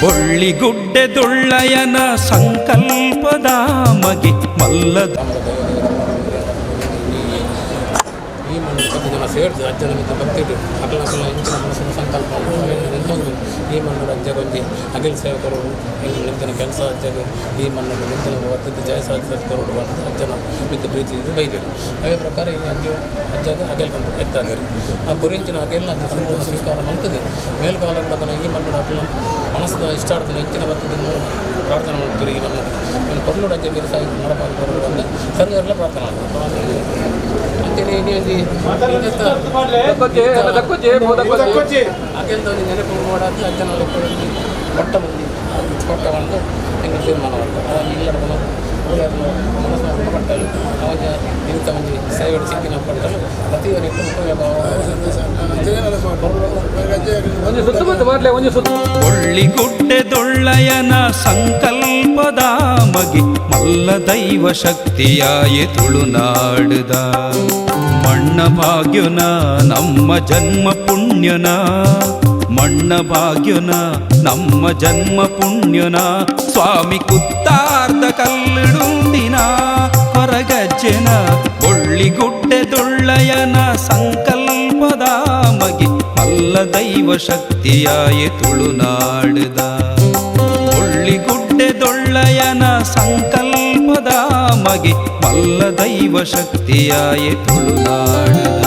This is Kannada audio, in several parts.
ಬೊಳ್ಳಿಗುಡ್ಡೆದೊಳ್ಳಯನ ಸಂಕಲ್ಪದ ಮಗೆ ಮಲ್ಲದ ಈ ಮಣ್ಣು 10 ಜನ ಸೇರಿಸಿ ಅಜ್ಜನ ಮಿತ್ರ ಭಕ್ತಿಟ್ಟು ಅಕಲ ಇಂಚಿನ ಮನಸ್ಸಿನ ಸಂಕಲ್ಪ ನಿಂತೊಂದು ಈ ಮಣ್ಣು ಅಜ್ಜಗೊಂದು ಅಖಿಲ ಸೇವಕರು ಇಲ್ಲಿ ನಿಂತಿನ ಕೆಲಸ ಅಜ್ಜಗೆ ಈ ಮಣ್ಣು ನಿಂತಿನ ಒತ್ತಿದ್ದು ಜಯ ಸಾಧಿಸೋರು ಅಜ್ಜನ ಮಿತ್ರ ಪ್ರೀತಿ ಇದು ಬೈದರು ಅದೇ ಪ್ರಕಾರ ಈ ಅಜ್ಜಗ ಅಗೆಲ್ ಬಂದು ಎತ್ತಾಗರು ಆ ಗುರಿಂಚಿನ ಅಗೆಲ್ಲ ಸಂಪೂರ್ಣ ಸ್ವೀಕಾರ ಮಾಡ್ತದೆ ಮೇಲ್ಕಾಲದ ಈ ಮಣ್ಣು ಅಕಲ ಮನಸ್ಸು ಇಷ್ಟಾಡ್ತಾನೆ ಇಂಚಿನ ಬರ್ತದಿಂದ ಪ್ರಾರ್ಥನೆ ಮಾಡ್ತಾರೆ ಈ ಮಣ್ಣು ನಾನು ಕೊರಲು ಅಜ್ಜ ಬೇರೆ ಸಾಗಿ ಮಾಡಬಾರ್ದು ಕೊರಲು ಅಂದರೆ ಸರ್ವೆಲ್ಲ ಪ್ರಾರ್ಥನೆ ಮಾಡ್ತಾರೆ ಅಂತೆಯೇ ಅಗೆಲ್ದವನಿಗೆ ನೆನಪು ಮಾಡೋದು ಅಜ್ಜನ ಕೊಟ್ಟ ಮಂದಿ ಕೊಟ್ಟ ಒಂದು ಹೆಂಗೆ ತೀರ್ಮಾನ ಮಾಡ್ತಾರೆ ಅದಾಗಿ ಎಲ್ಲರ ಮನಸ್ಸು ಪಟ್ಟಲು ಅವಾಗ ಇಂಥ ಮಂದಿ ಸೇವೆಗಳು ಸಿಕ್ಕಿನ ಪಟ್ಟಲು ಪ್ರತಿಯೊಂದು ಬೊಳ್ಳಿಗುಡ್ಡೆದೊಳ್ಳಯನ ಸಂಕಲ್ಪದ ಮಗೆ ಮಲ್ಲ ದೈವ ಶಕ್ತಿಯಾಯೆ ತುಳುನಾಡುದ ಮಣ್ಣ ಭಾಗ್ಯನ ನಮ್ಮ ಜನ್ಮ ಪುಣ್ಯನ ಮಣ್ಣ ಭಾಗ್ಯನ ನಮ್ಮ ಜನ್ಮ ಪುಣ್ಯನ ಸ್ವಾಮಿ ಕುತ್ತಾರ್ದ ಕಲ್ಲಿಡುಂದಿನ ಹೊರಗಜ್ಜೆನ ಬೊಳ್ಳಿಗುಡ್ಡೆದೊಳ್ಳಯನ ಸಂಕಲ್ಪದ ಮಗೆ ಮಲ್ಲ ದೈವ ಶಕ್ತಿಯಾಯೆ ತುಳುನಾಡುದ ಬೊಳ್ಳಿಗುಡ್ಡೆದೊಳ್ಳಯನ ಸಂಕಲ್ಪದ ಮಗೆ ಮಲ್ಲ ದೈವ ಶಕ್ತಿಯಾಯೆ ತುಳುನಾಡುದ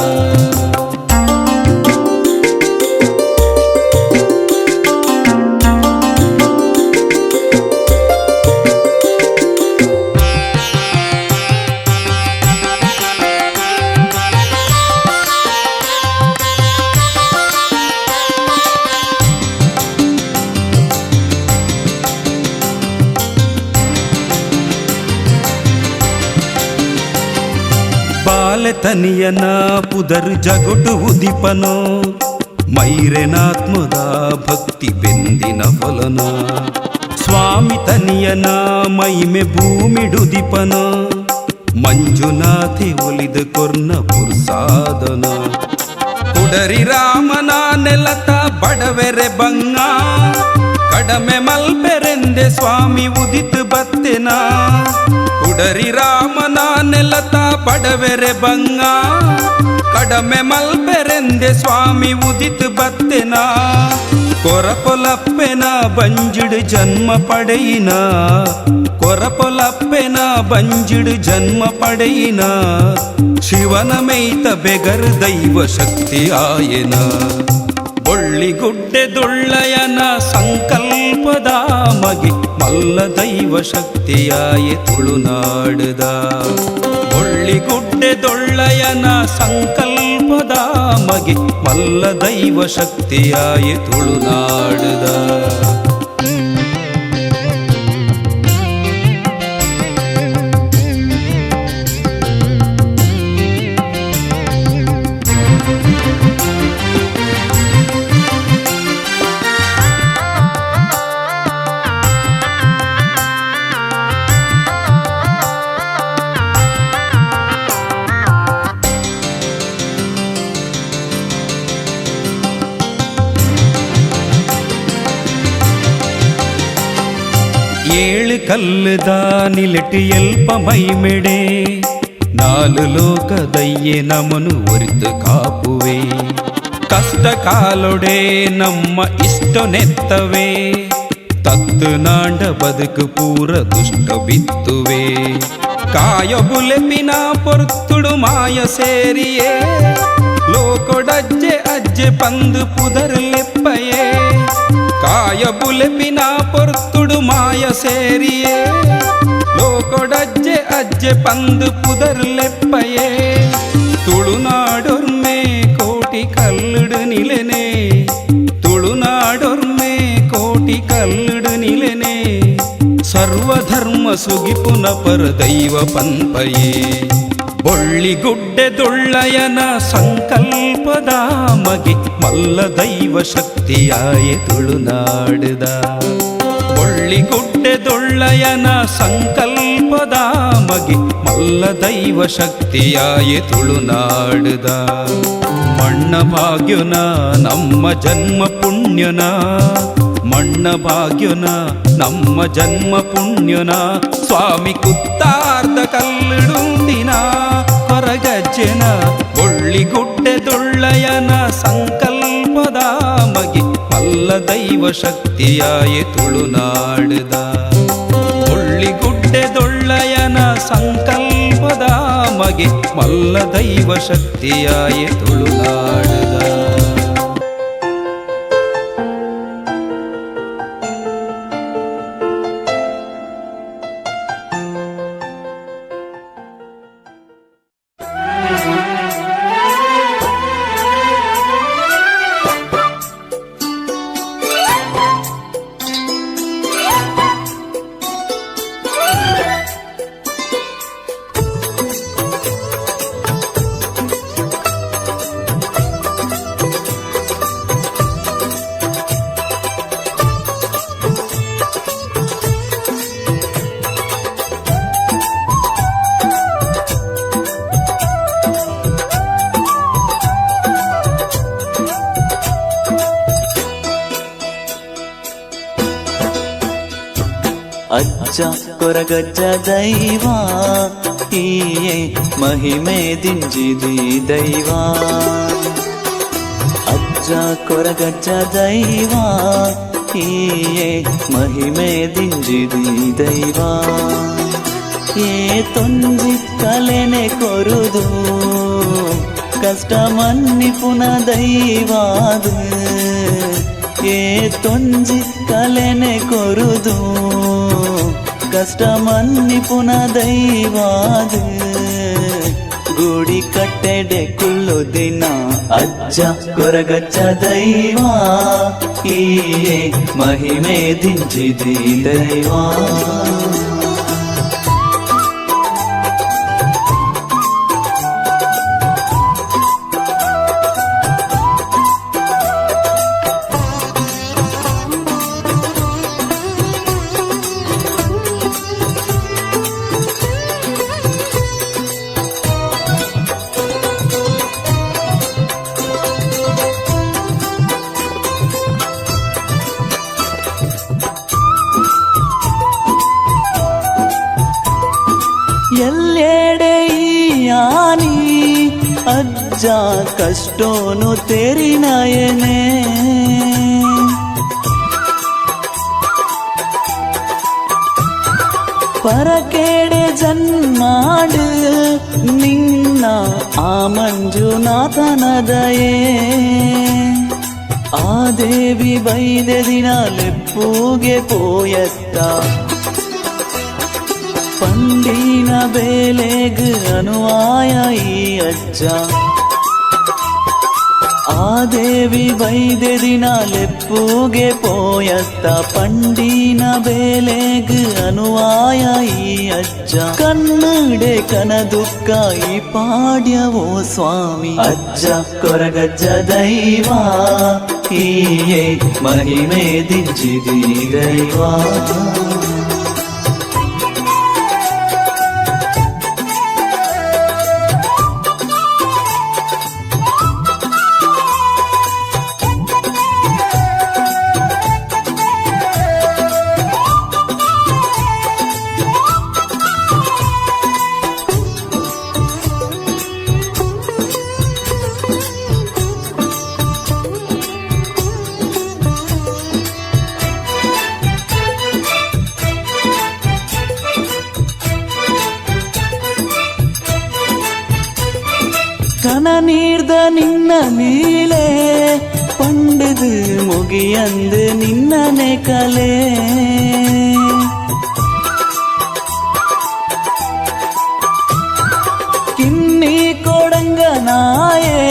ತನಿಯನ ಪುದರ್ ಜಗುಟು ಉದಿಪನೋ ಮೈರೆನಾತ್ಮದ ಭಕ್ತಿ ಬೆಂದಿನ ಫಲನ ಸ್ವಾಮಿ ತನಿಯನ ಮೈಮೆ ಭೂಮಿಡುದಿಪನ ಮಂಜುನಾಥಿ ಒಲಿದ ಕೊರ್ನ ಪುರ್ಸಾದನ ಕುಡರಿ ರಾಮನ ನೆಲತ ಬಡವೆರೆ ಬಂಗ ಕಡಮೆ ಮಲ್ಪೆರೆಂದೆ ಸ್ವಾಮಿ ಉದಿತು ಬತ್ತೆನ ಕುಡರಿ ರಾಮನ ನೆಲತ ಬಡವೆರೆ ಬಂಗ ಕಡಮೆ ಮಲ್ಪೆರೆಂದೆ ಸ್ವಾಮಿ ಉದಿತು ಬತ್ತೆನ ಕೊರಪೊಲಪ್ಪೆನ ಬಂಜಿಡು ಜನ್ಮ ಪಡೆಯಿನ ಕೊರಪೊಲಪ್ಪೆನ ಬಂಜಿಡು ಜನ್ಮ ಪಡೆಯಿನ ಶಿವನ ಮೈತ ಬೆಗರ್ ದೈವ ಶಕ್ತಿ ಆಯನ ಬೊಳ್ಳಿಗುಡ್ಡೆದೊಳ್ಳಯನ ಸಂಕಲ್ಪದ ಮಗೆ ಮಲ್ಲ ದೈವ ಶಕ್ತಿಯಾಯೆ ತುಳುನಾಡುದ ಬೊಳ್ಳಿಗುಡ್ಡೆದೊಳ್ಳಯನ ಸಂಕಲ್ಪದ ಮಗೆ ಮಲ್ಲ ದೈವ ಶಕ್ತಿಯಾಯೆ ತುಳುನಾಡುದ ಏಳು ಕಲ್ಲುದ ನಿಲಿಟ್ಟು ಎಲ್ಪ ಮೈಮೆಡೆ ನಾಲು ಲೋಕದಯ್ಯೆ ನಮನು ಒರಿತು ಕಾಪುವೆ ಕಷ್ಟ ಕಾಲೊಡೆ ನಮ್ಮ ಇಷ್ಟ ನೆತ್ತವೆ ತತ್ತು ನಾಂಡ ಬದುಕು ಪೂರ ದುಷ್ಟ ಬಿತ್ತುವೆ ಕಾಯ ಬುಲೆಪಿನ ಪೊರ್ತುಡು ಮಾಯ ಸೇರಿಯೇ ಲೋಕೊಡಜ್ಜೆ ಅಜ್ಜೆ ಪಂದು ಪುದರ್ಲೆಪ್ಪಯೇ ಕಾಯ ಬುಲೆಪಿನ ಪೊರ್ತುಡು ಮಾಯ ಸೇರಿಯೇ ಲೋಕೊಡಜ್ಜೆ ಅಜ್ಜೆ ಪಂದು ಪುದರ್ಲೆಪ್ಪಯೇ ತುಳುನಾಡೊರ್ಮೆ ಕೋಟಿ ಕಲ್ಲುಡು ನಿಲೆನೆ ತುಳುನಾಡೊರ್ಮೆ ಕೋಟಿ ಕಲ್ಲುಡು ನಿಲೆನೆ ಸರ್ವಧರ್ಮ ಸುಗಿಪುನ ಪರ ದೈವ ಪಂಪಯೇ ಬೊಳ್ಳಿಗುಡ್ಡೆದೊಳ್ಳಯನ ಸಂಕಲ್ಪದ ಮಗೆ ಮಲ್ಲ ದೈವ ಶಕ್ತಿಯಾಯೆ ತುಳುನಾಡುದ ಬೊಳ್ಳಿಗುಡ್ಡೆದೊಳ್ಳಯನ ಸಂಕಲ್ಪದ ಮಗೆ ಮಲ್ಲ ದೈವ ಶಕ್ತಿಯಾಯೆ ತುಳುನಾಡುದ ಮಣ್ಣ ಭಾಗ್ಯನ ನಮ್ಮ ಜನ್ಮ ಪುಣ್ಯನ ಮಣ್ಣ ಭಾಗ್ಯನ ನಮ್ಮ ಜನ್ಮ ಪುಣ್ಯನ ಸ್ವಾಮಿ ಕುತ್ತಾರ್ದ ಕಲ್ಲಿಡುಂದಿನ ಹೊರಗಜ್ಜೆನ ಒಳ್ಳಿಗುಡ್ಡೆ ದೊಳ್ಳಯನ ಸಂಕಲ್ಪದ ಮಗೆ ಮಲ್ಲ ದೈವ ಶಕ್ತಿಯಾಯೆ ತುಳುನಾಡದ ಒಳ್ಳಿಗುಡ್ಡೆ ದೊಳ್ಳಯನ ಸಂಕಲ್ಪದ ಮಗೆ ಮಲ್ಲ ದೈವ ಶಕ್ತಿಯಾಯೆ ತುಳುನಾಡದ ಅಜ್ಜ ಕೊರಗಜ್ಜ ದೈವ ಈಯೆ ಮಹಿಮೆ ದಿಂಜಿದಿ ದೈವ ಅಜ್ಜ ಕೊರಗಜ್ಜ ದೈವ ಈಯೆ ಮಹಿಮೆ ದಿಂಜಿದಿ ದೈವ ಏ ತೊಂಜಿ ಕಲೆನೆ ಕೊರುದು ಕಷ್ಟ ಮನ್ನಿಪುನ ದೈವಾದು ಏ ತೊಂಜಿ ಕಲೆನೆ ಕೊರುದು ಕಷ್ಟ ಮನ್ನಿಪುನ ದೈವಾದು ಗುಡಿ ಕಟ್ಟೆಡೆ ಕುಲ್ಲು ದಿನ ಅಜ್ಜ ಕೊರಗಜ್ಜ ದೈವ ಈಯೆ ಮಹಿಮೆ ದಿಂಜಿದಿ ದೈವ ಎಲ್ಲೆಡೆ ಯಾನಿ ಅಜ್ಜ ಕಷ್ಟೋನು ತೆರಿ ನಯನೆ ಪರಕೆಡೆ ಜನ್ಮಾಡು ನಿನ್ನ ಆ ಮಂಜುನಾಥನದಯೇ ಆ ದೇವಿ ಬೈದೆ ದಿನ ಲೆಪ್ಪುಗೆ ಪೋಯತ್ತ ಪಂಡಿನ ಬೇಲೆಗ್ ಅನುವಾಯ ಈ ಅಜ್ಜ ಆ ದೇವಿ ಬೈದೆ ದಿನ ಲೆಪ್ಪುಗೆ ಪೋಯತ್ತ ಪಂಡಿನ ಬೇಲೆಗ್ ಅನುವಾಯ ಈ ಅಜ್ಜ ಕನ್ನಡೆ ಕನ ದುಃಖ ಈ ಪಾಡ್ಯವೋ ಸ್ವಾಮಿ ಅಜ್ಜ ಕೊರಗಜ್ಜ ದೈವ ಈಯೆ ಮಹಿಮೆ ದಿಂಜಿದಿ ದೈವ கன நீர்த நின்ன நீலே பண்டுது முகியந்து நின்னனே கலே கிண்ணி கொடங்க நாயே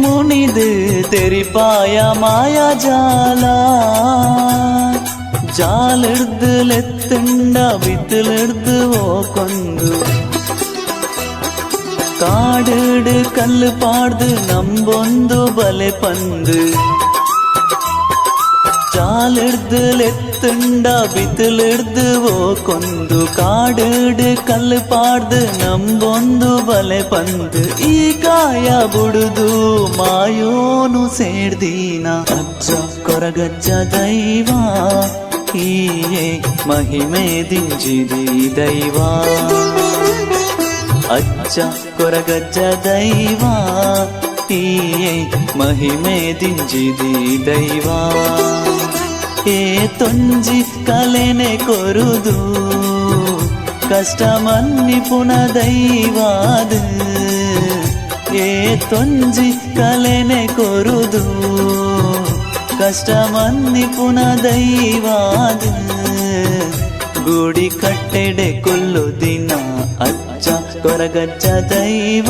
முனிது தெரிப்பாய மாயா ஜாலா ಜಾಲಿಡ್ದು ಲೆತ್ತಂಡ ಬಿತ್ತಲಿಡ್ದು ಓಕೊಂದು ಕಾಡಿಡು ಕಲ್ಲು ಪಾಡ್ದು ನಂಬೊಂದು ಬಲೆ ಪಂದು ஜாலிடுதுலெத்துண்ட ಬಿತ್ತಲಿಡ್ದು ಓಕೊಂದು ಕಾಡಿಡು ಕಲ್ಲು ಪಾಡ್ದು ನಂಬೊಂದು ಬಲೆ ಪಂದು ಈ ಕಾಯ ಬುಡುದು ಮಾಯೋನು ಸೇಡ್ದೀನ ಅಜ್ಜ ಕೊರಗಜ್ಜ ದೈವ ಈಯೇ ಮಹಿಮೆ ದಿಂಜಿದಿ ದೈವ ಅಜ್ಜ ಕೊರಗಜ್ಜ ದೈವ ಈಯೇ ಮಹಿಮೆ ದಿಂಜಿದಿ ದೈವ ಏ ತೊಂಜಿ ಕಲೆನೆ ಕೊರುದು ಕಷ್ಟ ಮನ್ನಿಪುನ ದೈವಾದ ಏ ತೊಂಜಿ ಕಲೆನೆ ಕೊರುದು ಕಷ್ಟ ಮನ್ನಿಪುನ ದೈವಾದ ಗೂಡಿ ಕಟ್ಟೆಡೆ ಕೊಲ್ಲು ದಿನ ಅಜ್ಜ ಕೊರಗಜ್ಜ ದೈವ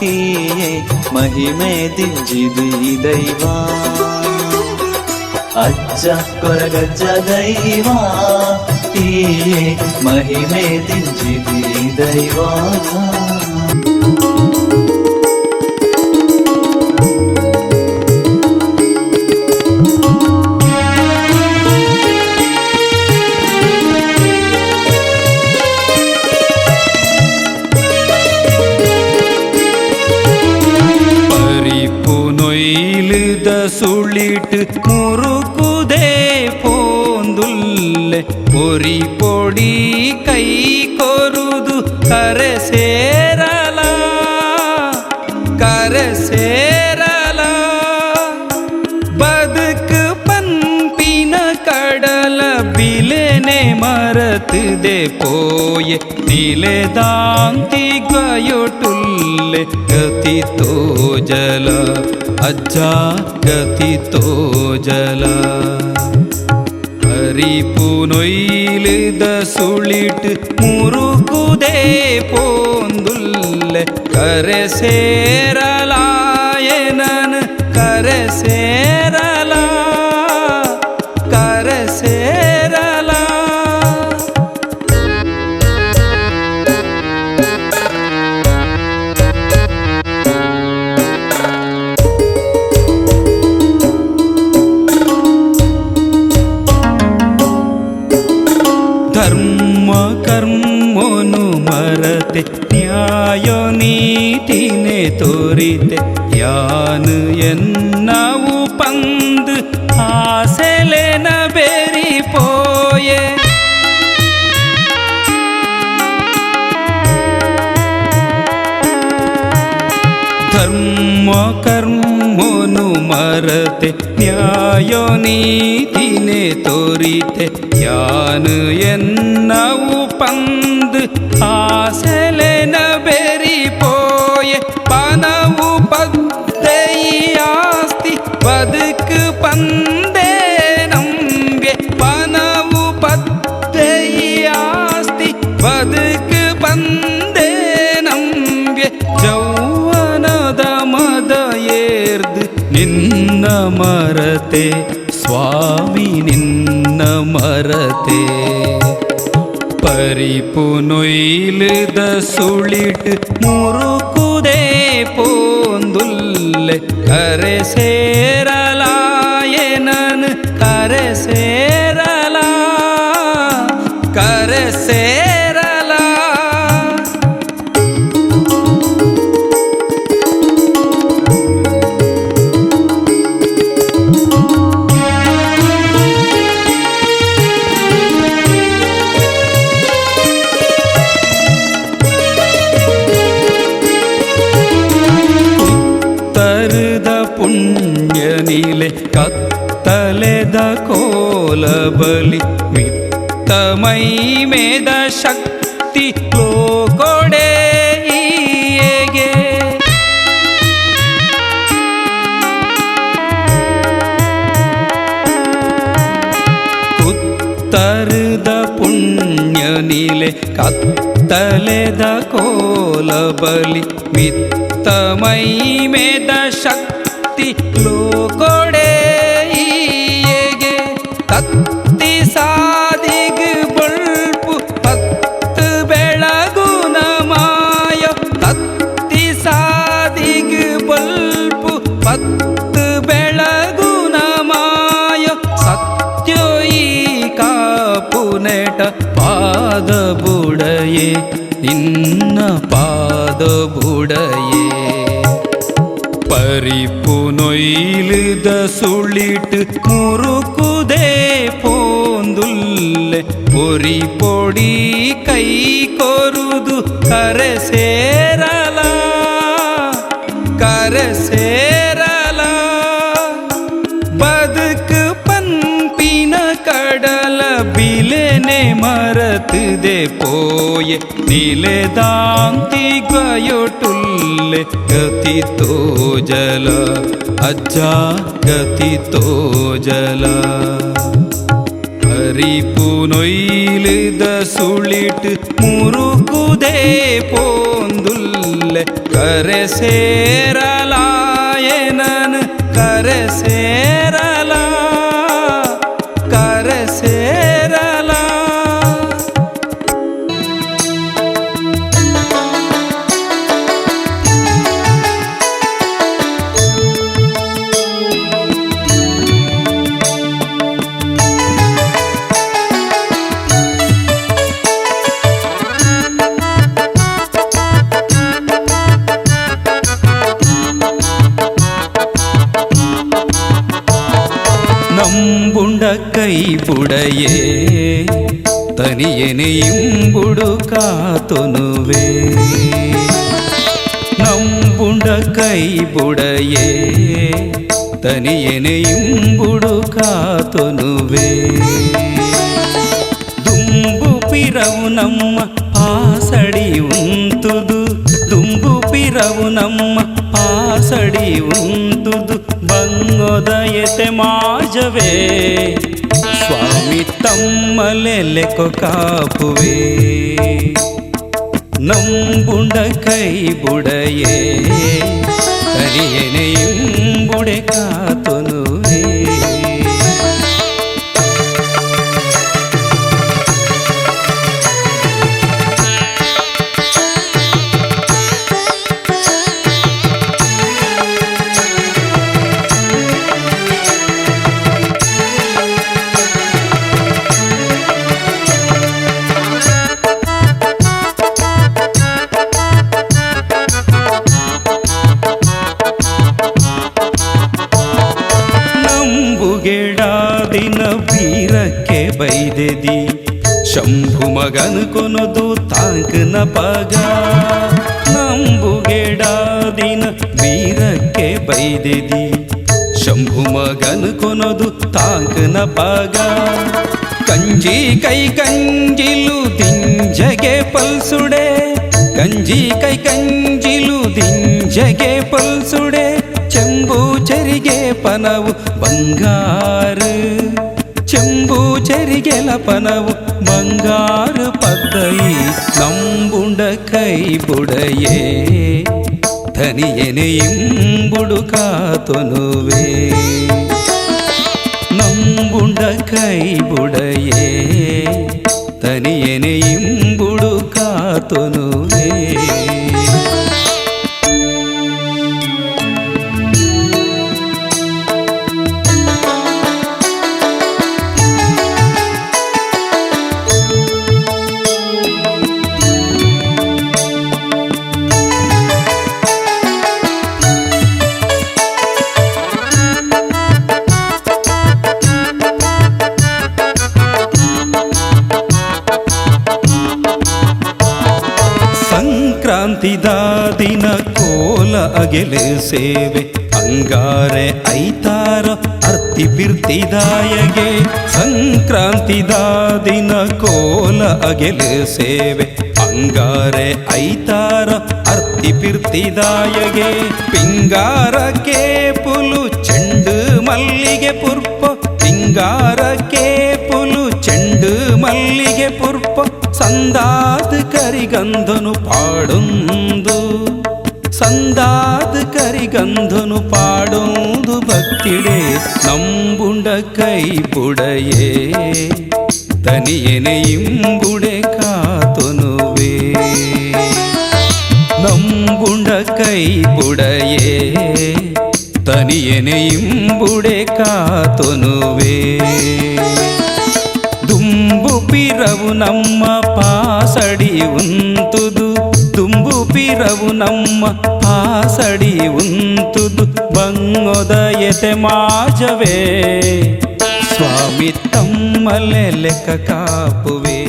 ಈಯೇ ಮಹಿಮೆ ದಿಂಜಿದಿ ದೈವ ಅಜ್ಜ ಕೊರಗಜ್ಜ ದೈವ ಈಯೇ ಮಹಿಮೆ ದಿಂಜಿದಿ ದೈವ ಸುಳಿಟ್ ಮುರುಕುದೇ ಪೋಂದುಲ್ಲೆ ಪೊರಿ ಪೊಡಿ ಕೈ ಕೊರುದು ಕರೆ ಸೇರಲ ಬದುಕು ಪಂಪಿನ ಕಡಲ ಬಿಲೆನೆ ಮರತದೆ ಪೋಯೆ ನಿಲೆ ದಾಂತಿ ಗಯೊಟುಲ್ಲೆ ಗತಿ ತೋ ಜಲ ಅಜ್ಜ ಗತಿ ತೋ ಜಲ ಹರಿಪು ನೊಯ್ಲಿದ ಸುಳಿಟ್ ಮುರುಕುದೇ ಪೋಂದುಲ್ಲೆ ಕರೆ ಸೇರಲಾಯನನ ಕರೆ ಸೇರಲ ಕರೆ ಸೇರಲ ಧರ್ಮ ಕರ್ಮನು ಮರತೆ ನ್ಯಾಯ ನೀತಿನೆ ತೋರಿತೆ ಯಾನು ಎನ್ನವು ಪಂದು ಆಸೆಲೆನ ಬೇರಿ ಪೋಯೆ ಧರ್ಮ ಕರ್ಮನು ಮರತೆ ನ್ಯಾಯ ನೀತಿನೆ ತೋರಿತೆ ಯಾನು ಎನ್ನವು ಪಂದು ಆಸೆಲೆನ ಬೇರಿ ಪೋಯೆ ಪನವು ಪದ್ದೈ ಆಸ್ತಿ ಬದುಕು ಪಂದೇ ನಂಬೆ ಪನವು ಪದ್ದೈ ಆಸ್ತಿ ಬದುಕು ಪಂದೇ ನಂಬೆ ಜೌವನದ ಮದ ಏರ್ದು ನಿನ್ನ ಮರತೆ ಸ್ವಾಮಿ ನಿನ್ನ ಮರತೆ ಪರಿಪು ನೊಯ್ಲಿದ ಸುಳಿಟ್ ಮುರುಕುದೇ ಪೋಂದುಲ್ಲೆ ಕರೆ ಸೇರಲಾಯನನ ಕರೆ ಸೇರಲ ಕರೆ ಸೇರಲ ಪುಣ್ಯನಿಲೆ ಕತ್ತಲೆದ ಕೋಲಬಲಿ ಮಿತ್ತ ಮೈಮೇದ ಶಕ್ತಿ ಲೋಕೊಡೆ ಈಯೆಗೆ ಕುತ್ತರದ ಪುಣ್ಯನಿಲೆ ಕತ್ತಲೆದ ಕೋಲಬಲಿ ಮಿತ್ತ ಮೈಮೇದ ಶಕ್ತಿ ಲೋಕೊಡೆ ಈಯೆಗೆ ತತ್ತಿ ಸಾದಿಗ್ ಬಳ್ಪು ಹತ್ತು ಬೆಳಗುನ ಮಾಯ ತತ್ತಿ ಸಾದಿಗ್ ಬಳ್ಪು ಹತ್ತು ಬೆಳಗುನ ಮಾಯ പരിപ്പു നൊയിലുത സുളിട്ട് മുറുക്കുതേ പോന്തുല്ലെ പൊരി പൊടി കൈ കൊരുതു കരസേരല കരസേരല ಬದುಕು ಪಂಪಿನ ಕಡಲ ಬಿಲೆನೆ ಮರತದೆ ಪೋಯೆ ನಿಲೆದಾಂತಿ ಗಯೊಟುಲ್ಲೆ ಗತಿ ತೋಜಲ ಅಜ್ಜ ಗತಿ ತೋಜಲ ಹರಿಪು ನೊಯ್ಲಿದ ಸುಳಿಟ್ ಮುರುಕುದೇ ಪೋಂದುಲ್ಲೆ ಕರೆ ಸೇರಲಾಯನನ ಕರೆ ಸೇರಲ ಕರೆ ಸೇರಲ ನಂಬುಂಡ ಕೈ ಬುಡಯೇ ತನಿಯನೆ ಇಂಬುಡು ಕಾತೊನುವೆ ನಂಬುಂಡ ಕೈ ಬುಡಯೇ ತನಿಯನೆ ಇಂಬುಡು ಕಾತೊನುವೆ ದುಂಬು ಪಿರವು ನಮ್ಮ ಪಾಸಡಿ ಉಂತುದು ದುಂಬು ಪಿರವು ನಮ್ಮ ಪಾಸಡಿ ಉಂತುದು ಬಂಗೊದಯತೆ ಮಾಜವೇ ಸ್ವಾಮಿ ತಮ್ಮಲೆಲೆಕೊ ಕಾಪುವೆ ನಂಬುಂಡ ಕೈ ಬುಡಯೇ ಕರಿಯನೆ ಇಂಬುಡೆ ಕಾತೊನುವೆ ದಿನ ಬೀರಕ್ಕೆ ಬೈದೆದಿ ಶಂಭು ಮಗನ ಕೊನದು ತಾಂಕನ ಪಗ ನಂಬುಗೆಡ ದಿನ ಬೀರಕ್ಕೆ ಬೈದೆದಿ ಶಂಭು ಮಗನ ಕೊನದು ತಾಂಕನ ಪಗ ಕಂಜಿ ಕೈ ಕಂಜಿಲು ದಿಂಜಗೆ ಪಲ್ಸುಡೆ ಕಂಜಿ ಕೈ ಕಂಜಿಲು ದಿಂಜಗೆ ಪಲ್ಸುಡೆ ಚೆಂಬು ಚೆರಿಗೆ ಪನವು ಬಂಗಾರು ಚೆಂಬು ಚೆರಿಗೆಲ ಪನವು ಬಂಗಾರು ಪದ್ದಯಿ ನಂಬುಂಡ ಕೈ ಬುಡಯೇ ಧನಿಯನೆ ಇಂಬುಡು ಕಾತೊನುವೆ ನಂಬುಂಡ ಕೈ ಬುಡಯೇ ಧನಿಯನೆ ಇಂಬುಡು ಕಾತೊನುವೆ ಸಂಕ್ರಾಂತಿದ ದಿನ ಕೋಲ ಅಗೆಲೆ ಸೇವೆ ಅಂಗಾರೆ ಐತಾರ ಅರ್ತಿ ಬಿರ್ತಿದಾಯಗೆ ಸಂಕ್ರಾಂತಿದ ದಿನ ಕೋಲ ಅಗೆಲೆ ಸೇವೆ ಅಂಗಾರೆ ಐತಾರ ಅರ್ತಿ ಬಿರ್ತಿದಾಯಗೆ ಪಿಂಗಾರಕ್ಕೆ ಪುಲು ಚೆಂಡು ಮಲ್ಲಿಗೆ ಪುರ್ಪ ಪಿಂಗಾರಕ್ಕೆ ಪುಲು ಚೆಂಡು ಮಲ್ಲಿಗೆ ಪುರ್ಪ ಸಂದಾದ ಕರಿಗಂಧನು ಪಾಡೊಂದು ಸಂದಾದ ಕರಿಗಂಧನು ಪಾಡೊಂದು ಭಕ್ತಿಡೆ ನಂಬುಂಡ ಕೈ ಬುಡಯೇ ತನಿಯನೆ ಇಂಬುಡೆ ಕಾತೊನುವೆ ನಂಬುಂಡ ಕೈ ಬುಡಯೇ ತನಿಯನೆ ಇಂಬುಡೆ ಕಾತೊನುವೆ ದುಂಬು ಪಿರವು ನಮ್ಮ ಪಾಸಡಿ ಉಂತುದು ದುಂಬು ಪಿರವು ನಮ್ಮ ಪಾಸಡಿ ಉಂತುದು ಒದಯತೆ ಮಾಜವೇ ಸ್ವಾಮಿ ತಮ್ಮಲೆ ಲೆಕ್ಕ ಕಾಪುವೆ